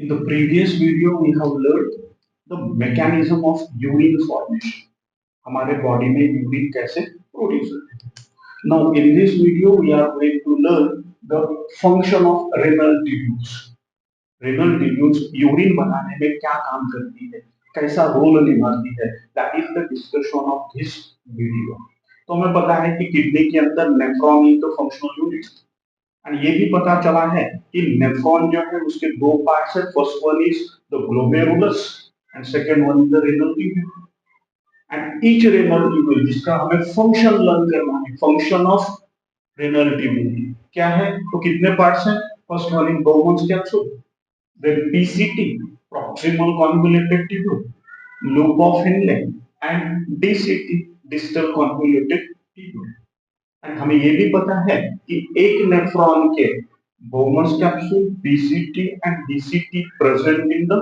In the previous video, we have learned the mechanism of urine formation. हमारे body में urine कैसे produce होते हैं. Now, in this video, we are going to learn the function of renal tubules. Renal tubules urine बनाने में क्या काम करती है, कैसा रोल निभाती है, that is the discussion of this video. तो हमें पता है कि किडनी के अंदर nephron is the functional unit. And ये भी पता चला है कि नेफ्रॉन जो है उसके दो पार्ट्स है. First one is the glomerulus and second one is the renal tubule. And each renal tubule जिसका हमें फंक्शन लर्न करना है, फंक्शन ऑफ रेनल ट्यूब्यूल क्या है, तो कितने पार्ट्स हैं. First one is Bowman's capsule, then PCT proximal convoluted tubule, loop of Henle and DCT distal convoluted tubule. And हमें ये भी पता है कि एक नेफ्रॉन के Bowman's capsule, PCT and DCT present in the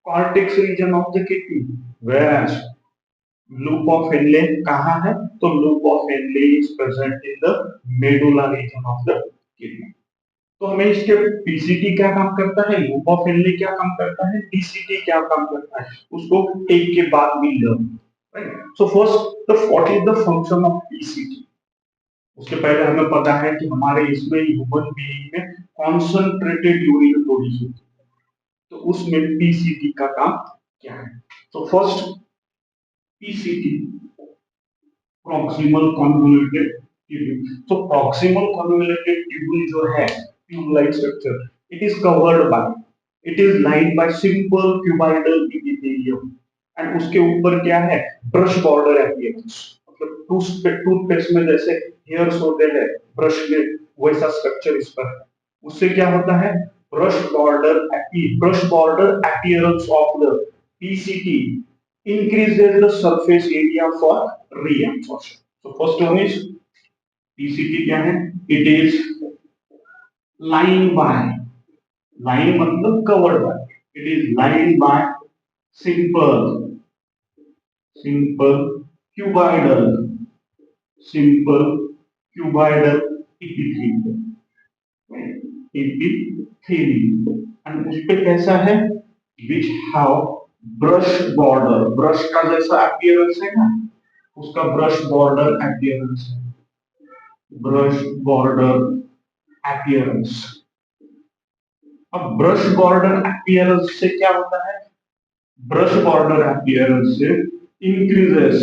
cortex region of the kidney, whereas loop of Henle कहाँ है, तो loop of Henle is present in the medulla region of the kidney. तो हमें इसके पीसीटी क्या काम करता है, लूप ऑफ इनले क्या काम करता है, डीसीटी क्या काम करता है, उसको एक के बाद भी learn. Right. So first the what is the function of PCT. उसके पहले हमें पता है कि हमारे इसमें ह्यूमन बीइंग में कॉन्सेंट्रेटेड यूरिन प्रोड्यूस होती है, तो उसमें पीसीटी का काम क्या है. तो first PCT proximal convoluted tubule. तो प्रॉक्सिमल कन्वोल्यूटेड ट्यूब्यूल जो है tube like structure, it is covered by, it is lined by simple cuboidal epithelium. And उसके ऊपर क्या है, ब्रश बॉर्डर अपीयरेंस. मतलब टूथपेस्ट में जैसे हेयर्स होते हैं ब्रश में, वैसा स्ट्रक्चर इस पर. उससे क्या होता है, brush border appearance of the PCT increases the surface area for reabsorption. So first one is PCT क्या है, it is lined by, line मतलब covered by, it is lined by simple cuboidal epithelium. And उस पे कैसा है, which have brush border, brush का जैसा appearance है ना, उसका ब्रश बॉर्डर अपीयरेंस है, ब्रश बॉर्डर अपीयरेंस. अब ब्रश बॉर्डर अपीयरेंस से क्या होता है, ब्रश बॉर्डर अपीयरेंस से इंक्रीजेस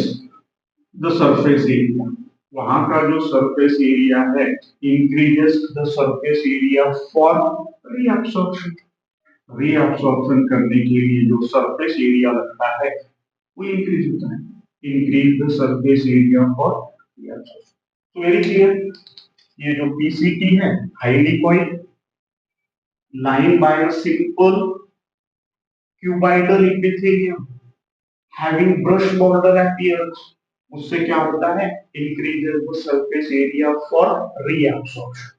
द सरफेस एरिया. वहां का जो सरफेस एरिया है, increases the surface area for reabsorption. Reabsorption करने के लिए जो सरफेस एरिया लगता है वो इंक्रीज होता है, increase the surface area for reabsorption. तो वेरी क्लियर. ये जो पीसीटी है, highly coil, line by a simple cuboidal epithelium having brush border appearance. उससे क्या होता है, increases the surface area for reabsorption.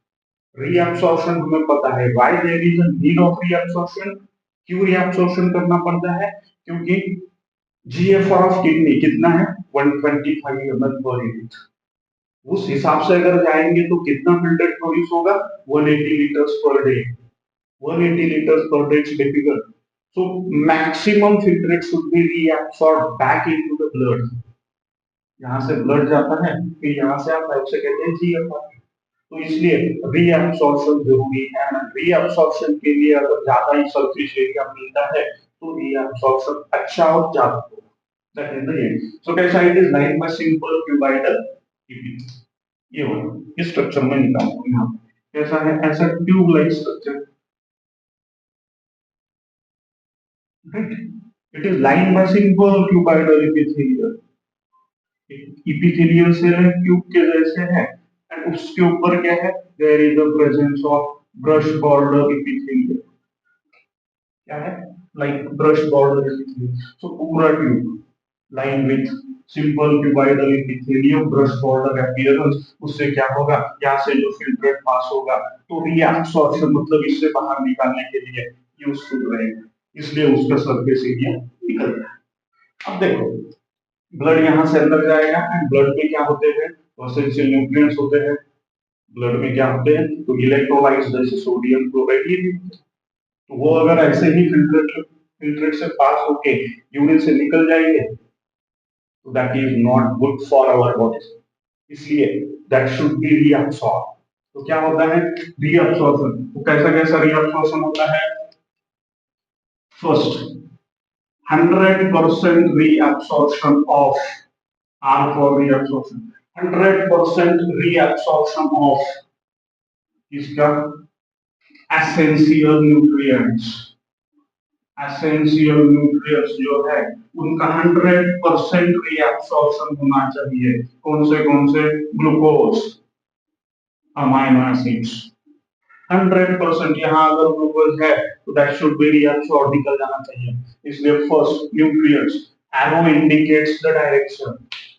Reabsorption हमें पता है, why there is a need of reabsorption. क्यों रीअब्सॉर्प्शन करना पड़ता है, क्योंकि जीएफआर ऑफ किडनी कितना है, 125 ml पर यूनिट. उस हिसाब से अगर जाएंगे तो कितना फिल्ट्रेट प्रोड्यूस होगा, 180 litres per day. 180 litres per day is difficult. So maximum filtrate should be reabsorb back into the blood. यहां से ब्लड जाता है, फिर यहां से आता है, उसे कहते हैं जीएफआर. तो इसलिए रीअब्सॉर्प्शन जरूरी है. रीअब्सॉर्प्शन के लिए अगर ज्यादा ही सरफेस एरिया मिलता है तो रीअब्सॉर्प्शन अच्छा और ज्यादा होगा. That is the end. So कैसा, it is like by simple cuboidal epithelium. ये वाला इस स्ट्रक्चर में निकालूंगा यहां. कैसा है, ऐसा tube like structure. It is lined by simple cuboidal epithelium. Epithelial cell है, ट्यूब के जैसे है. एंड उसके ऊपर क्या है, there is the presence of brush border epithelium. क्या है, like brush border epithelium. So पूरा tube line with simple cuboidal epithelium, brush border appearance. उससे क्या होगा, यहाँ से जो फिल्ट्रेट पास होगा तो रीअब्सॉर्प्शन मतलब इससे बाहर निकालने के लिए यूजफुल रहेगा, इसलिए उसका सरफेस एरिया निकलता है. अब देखो, ब्लड यहाँ से अंदर जाएगा एंड ब्लड में क्या होते हैं, एसेंशियल न्यूट्रिएंट्स होते हैं. ब्लड में क्या होते हैं, तो इलेक्ट्रोलाइट्स जैसे सोडियम क्लोराइड ये भी होते हैं. तो वो अगर ऐसे ही फिल्ट्रेट से पास होके यूरिन से निकल जाएंगे तो that is not good for our body, इसलिए दैट शुड बी रीअब्सॉर्ब। तो क्या होता है रीअब्सॉर्प्शन, तो कैसा कैसा रीअब्सॉर्प्शन होता है? First 100% reabsorption of R for reabsorption, 100% reabsorption of इसका एसेंशियल न्यूट्रिएंट्स, एसेंशियल न्यूट्रिएंट्स जो है उनका 100% रीअब्सॉर्प्शन होना चाहिए। कौन से? Glucose, amino acids, 100%। यहाँ अगर ग्लूकोज है तो दैट शुड बी रीअब्सॉर्ब, निकल जाना चाहिए। इसलिए first nutrients, arrow indicates the direction,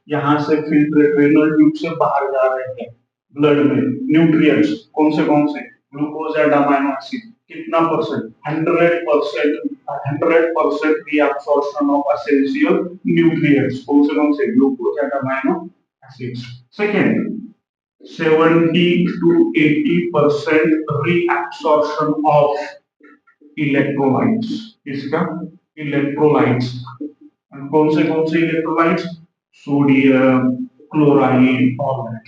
यहाँ से फिल्ट्रेट रेनल ट्यूब से बाहर जा रहे हैं ब्लड में न्यूट्रिएंट्स। कौन से? Glucose and amino acid. कितना percent? 100%, 100% reabsorption of essential nutrients. कौन से? Glucose and amino acids. Second 70 to 80% reabsorption of electrolytes, इसका इलेक्ट्रोलाइट्स। कौन से electrolytes? Sodium, chloride, all that.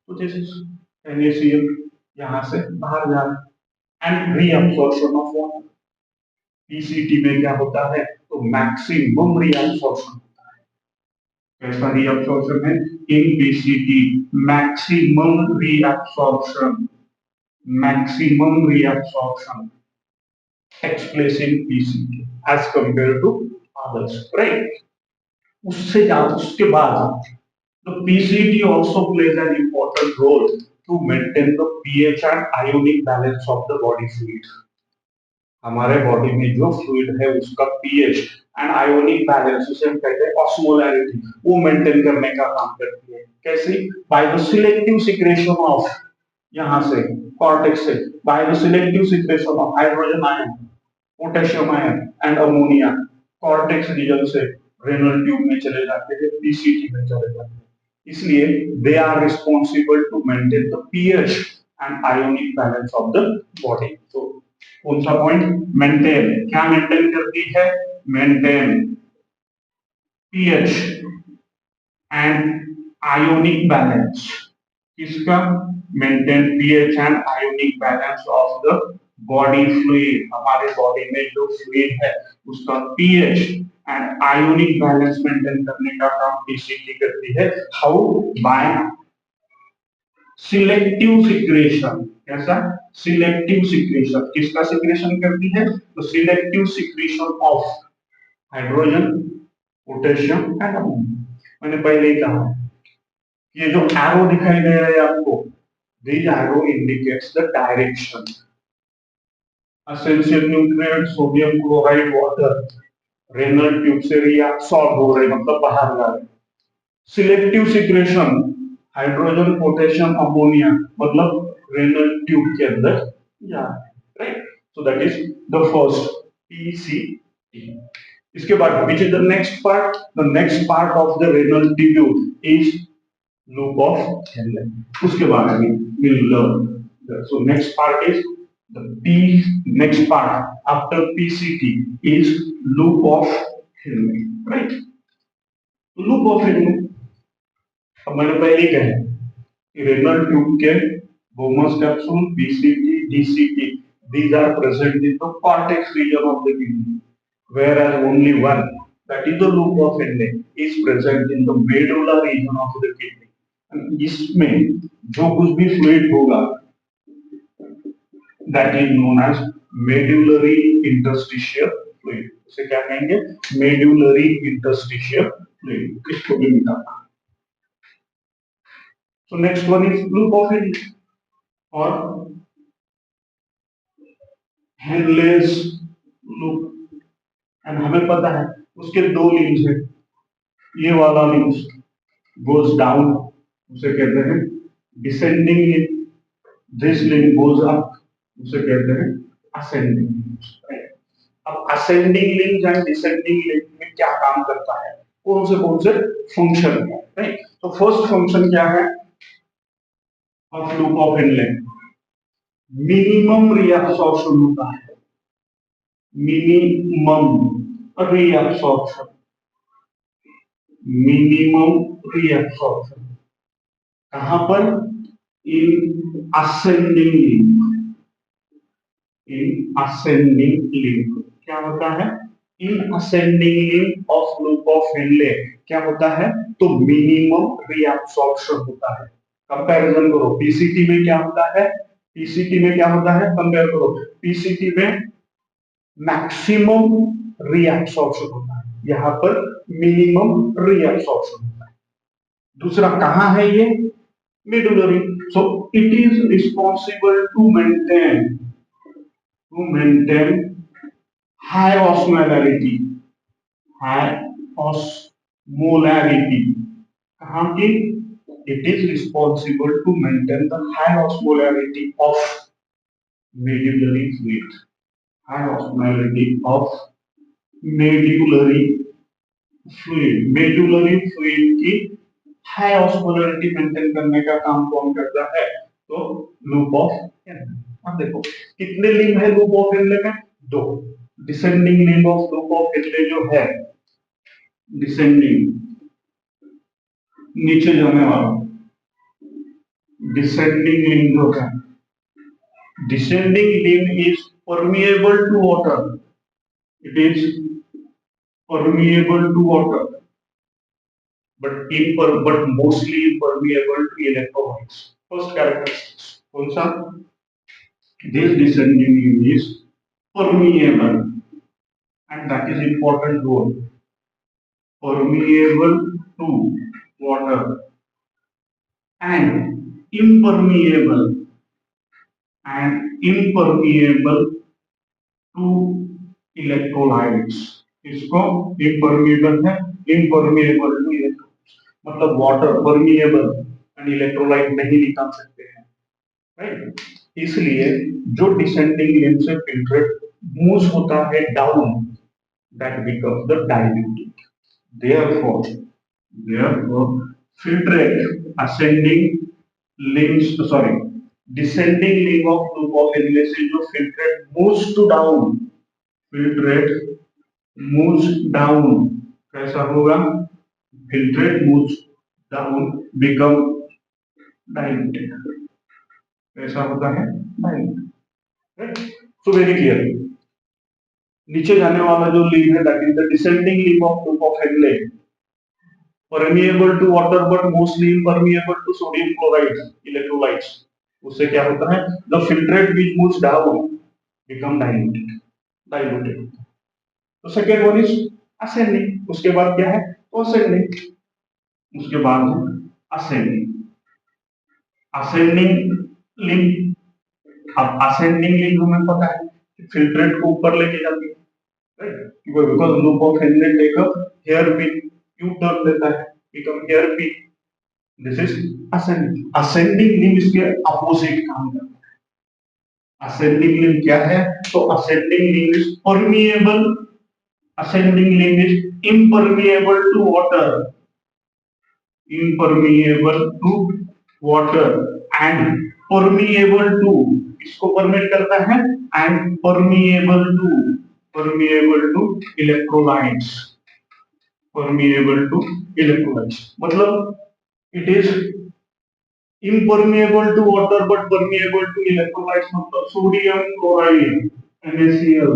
तो दिस इज NaCl यहाँ से बाहर जा रहा है। And reabsorption of water, PCT में क्या होता है? तो मैक्सिमम रीअब्सॉर्प्शन। कैसा रीअब्सॉर्प्शन है in PCT? Maximum reabsorption, maximum reabsorption takes place in PCT as compared to others, right? उससे ज्यादा उसके बाद the PCT also plays an important role to maintain the pH and ionic balance of the body fluid। हमारे body में जो fluid है उसका pH and ionic balance, उसे हम कहते हैं ऑस्मोलैरिटी, वो मेंटेन करने का काम करती है। कैसे? By the selective secretion of, यहां से कॉर्टेक्स से, by the selective secretion of hydrogen ion, potassium ion and ammonia, cortex region से रेनल ट्यूब में चले जाते हैं, पीसीटी में चले जाते हैं। इसलिए they are responsible to maintain the pH and ionic balance of the body. तो कौन सा पॉइंट? मेंटेन, क्या मेंटेन करती है? Maintain pH and ionic balance, किसका? Maintain pH and ionic balance of the body fluid. हमारे बॉडी में जो फ्लूइड है उसका pH and ionic balance maintain करने का काम पीसीटी करती है। हाउ? By selective secretion. कैसा? Selective secretion. किसका सिक्रेशन करती है? तो selective secretion of hydrogen, potassium and ammonia. मैंने पहले ही कहा ये जो एरो दिखाई दे रहा है आपको, this arrow indicates the direction. Essential nutrient sodium chloride water renal tube से रिअब्सॉर्ब हो रहे, मतलब बाहर जा रहे। Selective secretion hydrogen, potassium, ammonia, मतलब रेनल ट्यूब के अंदर जा रहे, right? So that is the first PCT. इसके बाद which is the next part? The next part of the renal tube is loop of Henle. उसके बारे में will learn. So next part is the P, next part after PCT is loop of Henle, right? Loop of Henle, अब मैंने पहले कहा renal tube के Bowman's capsule, PCT, DCT, these are present in the cortex region of the kidney, whereas only one, that is the loop of Henle, is present in the medulla region of the kidney. and इसमें जो कुछ भी fluid होगा that is known as medullary interstitial fluid। इसे क्या कहेंगे? medullary interstitial fluid। इसको भी मिटाना। So next one is loop of Henle और Henle's loop। एंड हमें पता है उसके दो लिंक्स हैं। ये वाला लिंक goes down, उसे कहते हैं descending link। This link goes up, उसे कहते हैं असेंडिंग लिंक। अब ascending link and descending link में क्या काम करता है? कौन से फंक्शन है, राइट? तो फर्स्ट फंक्शन क्या है of loop of Henle? Minimum reabsorption होता है। मिनिमम reabsorption, मिनिमम reabsorption कहां पर? In ascending link, in ascending link क्या होता है? In ascending link of loop of Henle क्या होता है? तो मिनिमम रीअब्सॉर्प्शन होता है। कंपैरिजन करो, पीसीटी में क्या होता है? पीसीटी में क्या होता है? कंपेयर करो, पीसीटी में मैक्सिमम रीअब्सॉर्प्शन होता है, यहां पर मिनिमम रीअब्सॉर्प्शन होता है। दूसरा कहां है ये? medullary. So it is responsible to maintain high osmolarity, high osmolarity कहाँ की? It is responsible to maintain the high osmolarity of medullary fluid, high osmolarity of medullary medullary fluid की हाई ऑस्मोलरिटी मेंटेन करने का काम कौन करता है? तो लूप ऑफ हेनले। अब देखो कितने लिंब है लूप ऑफ हेनले में? दो। Descending limb of loop of Henle जो है, डिसेंडिंग नीचे जाने वाला डिसेंडिंग लिंब जो है, descending limb is permeable to water, it is permeable to water but mostly impermeable to electrolytes. First characteristics कौन सा? This descending limb is permeable and that is important word, permeable to water and impermeable to electrolytes. इसको impermeable है, impermeable to electrolytes मतलब water permeable and electrolyte नहीं निकाल सकते हैं, right? इसलिए जो डिसेंडिंग लिंब से फिल्ट्रेट मूव होता है down, that becomes the diluted. therefore filtrate ascending limbs, sorry, descending limb of tube of Henle से जो filtrate moves to down, filtrate moves down कैसा होगा? filtrate moves down become diluted, कैसा होता है? diluted, right? So very clear. नीचे जाने वाला जो लिंब है that is the descending limb of tube of Henle, permeable to water but mostly impermeable to sodium chloride electrolytes. उससे क्या होता है? The filtrate which moves down become diluted. तो second one is ascending. उसके बाद क्या है? तो ascending. उसके बाद ascending. Ascending link. अब ascending link हमें पता है कि filtrate को ऊपर लेके जाती है, right? Because loop of Henle take a hairpin, U-turn देता है, become hairpin. This is ascending. Ascending limb इसके अपोजिट काम करता है। ascending limb क्या है? तो ascending limb is permeable, ascending limb is impermeable to water, impermeable to water and permeable to, इसको परमिट करता है and permeable to electrolytes, permeable to electrolytes मतलब it is impermeable to water but permeable to electrolytes मतलब sodium chloride NaCl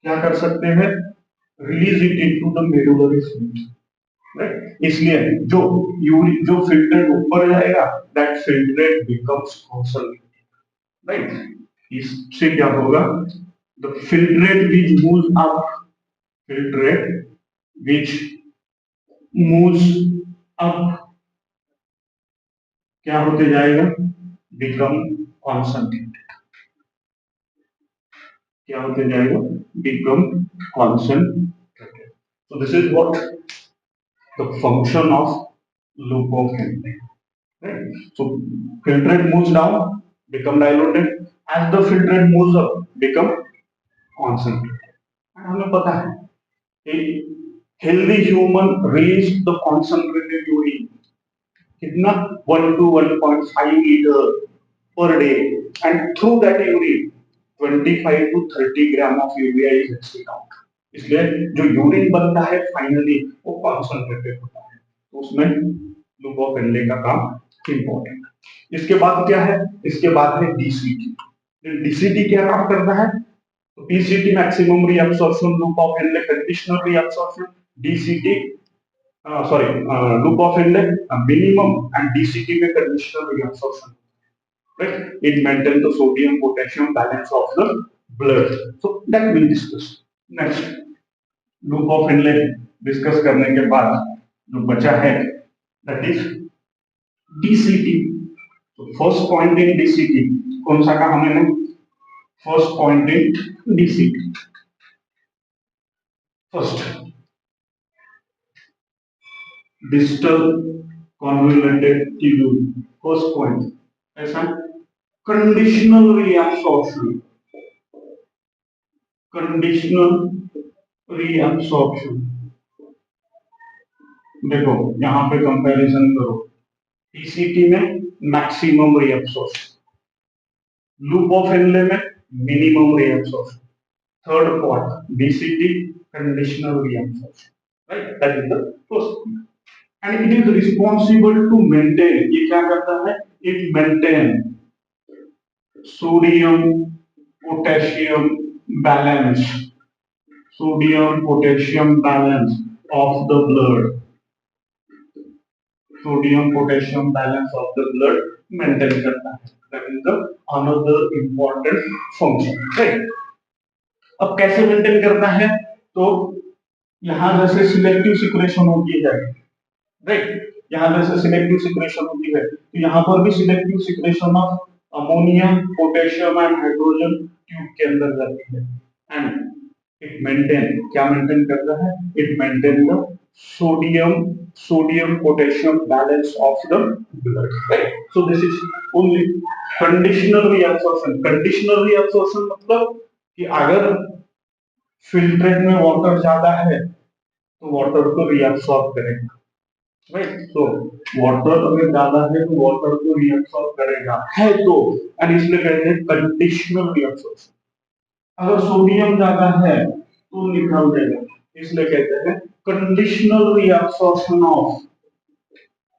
क्या कर सकते हैं? Release it into the medullary fluid, right? इसलिए जो यूरिन जो फिल्ट्रेट ऊपर जाएगा that filtrate becomes concentrated, right? इससे क्या होगा? The filtrate which moves up, filtrate which moves up क्या होते जाएगा? बिकम कॉन्संट्रेटेड, क्या होते जाएगा? Become concentrated. So this is what the function of loop of Henle, right? So filtrate moves down, become diluted. As the filtrate moves up, become concentrated. And हमें पता है कि healthy human release the concentrated urine कितना 1 to 1.5 liter per day, and through that urine 25 to 30 gram of urea is excrete out. इसलिए जो urine बनता है finally वो कॉन्सनट्रेटेड होता है, तो उसमें लूप ऑफ एनले का काम इंपॉर्टेंट है। इसके बाद क्या है, इसके बाद है डीसीटी। डीसीटी क्या काम करता है, तो PCT maximum reabsorption, loop of Henle conditional reabsorption, DCT sorry, loop of inlet minimum, and DCT में conditional reabsorption, right? It maintains the sodium potassium balance of the blood. So that we'll discuss next. Loop of inlet discuss करने के बाद जो बचा है that is DCT. So first point in DCT कौन सा कहा मैंने, first point in DCT, first distal convoluted tubule, first point ऐसा conditional reabsorption, conditional reabsorption। देखो यहां पे कंपैरिजन करो, टीसीटी में maximum reabsorption, loop of Henle में minimum reabsorption, third point DCT conditional reabsorption, right? That is the first, and it is responsible to maintain, ये क्या करता है, it maintain sodium potassium balance, sodium potassium balance of the blood, sodium potassium balance of the blood maintain करता है, that is the another important function, right? अब कैसे maintain करता है, तो यहां जैसे सिलेक्टिव सिक्रेशन होती है, राइट? यहां जैसे सिलेक्टिव सिक्रेशन होती है, तो यहां पर भी selective secretion of ammonia, potassium and hydrogen tube के अंदर जाती है, एंड इट मेंटेन, क्या मेंटेन करता है, it maintain the sodium potassium balance of the blood, right? So this is only conditional reabsorption. Conditional reabsorption मतलब कि अगर फिल्ट्रेट में वाटर ज्यादा है तो वाटर को रीअब्सॉर्ब करेगा, राइट? सो वाटर अगर ज्यादा है तो वाटर को रीअब्सॉर्ब करेगा है, तो एंड इसलिए कहते हैं कंडीशनल रीअब्सॉर्प्शन। अगर सोडियम ज्यादा है तो निकल देगा, इसलिए कहते हैं conditional reabsorption of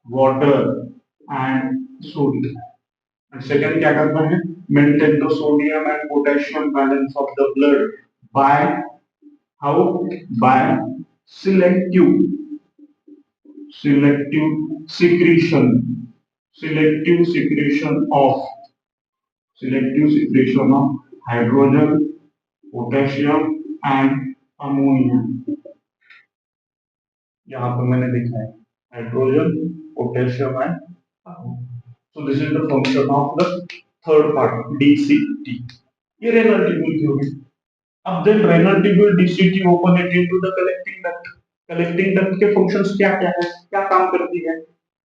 water and sodium. And second क्या करता है, maintain the sodium and potassium balance of the blood by how, by selective selective secretion selective secretion of selective secretion of hydrogen, potassium and ammonia। यहाँ पे मैंने लिखा है hydrogen, potassium and, so this is the function of the third part DCT. ये renal tubule की होगी। अब then renal tubule DCT open it into the collecting duct. Collecting duct के फंक्शंस क्या क्या है, क्या काम करती है,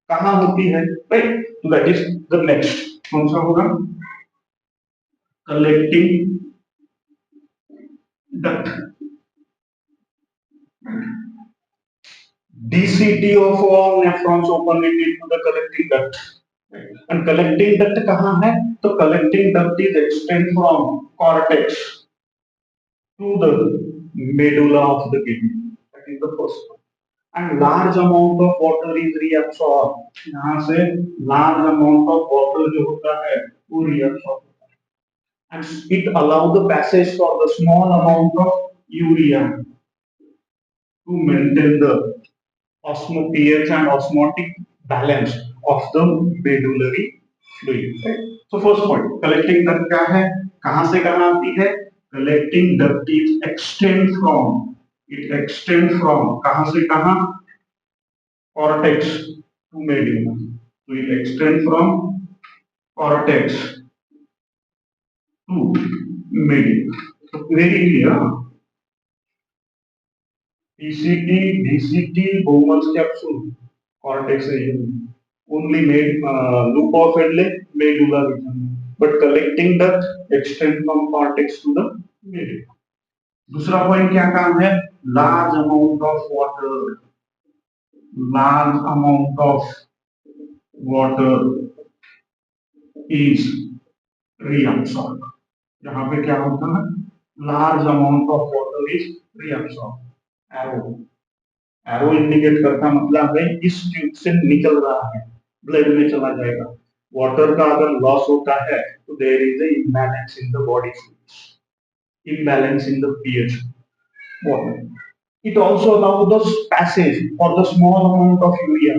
कहां होती है, राइट? तो दैट इज द नेक्स्ट, कौन सा होगा, collecting duct. DCT of all nephrons open into the collecting duct, and collecting duct कहाँ है, तो collecting duct is extend from cortex to the medulla of the kidney, that is the first one, and large amount of water is reabsorbed, यहाँ से large amount of water जो होता है वो reabsorb होता है, and it allow the passage for the small amount of urea to maintain the pH and osmotic balance of the medullary fluid, right? So first point, collecting duct क्या है, कहां से कहां आती है, collecting duct is extend from, it extend from कहां से कहां, cortex to medulla, so it extend from cortex to medulla, so very clear। PCT, DCT, Bowman's capsule, cortex region, only made loop of Edley, medulla region, but collecting duct extend from cortex to the medulla। दूसरा point क्या काम है, large amount of water, large amount of water is reabsorbed, यहाँ पे क्या होता है, large amount of water is reabsorb. Arrow, arrow indicate करता मतलब है इस ट्यूब से निकल रहा है, ब्लड में चला जाएगा। वाटर का अगर लॉस होता है तो there is a imbalance in the body, imbalance in the pH water. It also allows the passage or the small amount of urea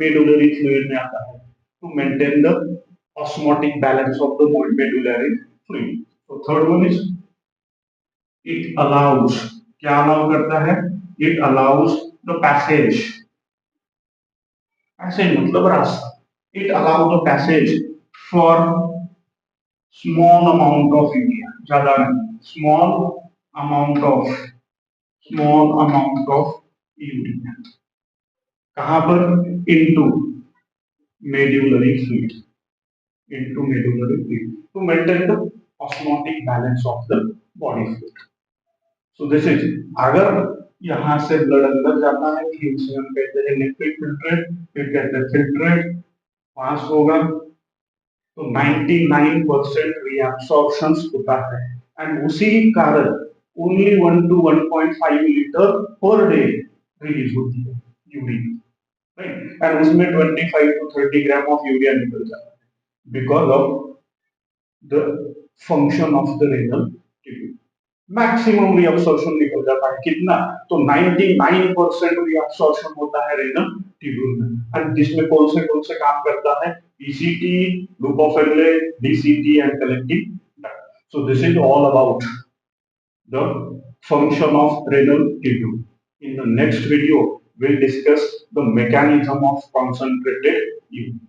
medullary fluid में आता है to maintain the osmotic balance of the medullary fluid. So third one is it allows, क्या allow करता है, it allows the passage, passage मतलब रास्ता, it allows the passage for small amount of urea, ज्यादा नहीं, amount of small amount of urea, कहाँ पर, into medullary fluid, into medullary fluid to maintain the osmotic balance of the body fluid. So this is, अगर यहाँ से blood अंदर जाता है फिर उसे हम कहते हैं लिक्विड फिल्ट्रेट, फिर कहते हैं फिल्ट्रेट, पास होगा तो 99% reabsorption होता है एंड उसी कारण only 1 to 1.5 litre per day release होती है यूरिन, राइट, एंड उसमें 25 to 30 ग्राम ऑफ यूरिया निकल जाता है because of the function of the renal tube. Maximum reabsorption निकल जाता है कितना, तो 99% रिअब्सॉर्प्शन होता है रेनल ट्यूब में, एंड जिसमें कौन से काम करता है, ECT, loop of Henle, DCT and collecting duct. So this is all about the function of renal tubule. In the next video, we'll discuss the mechanism of concentrated urine.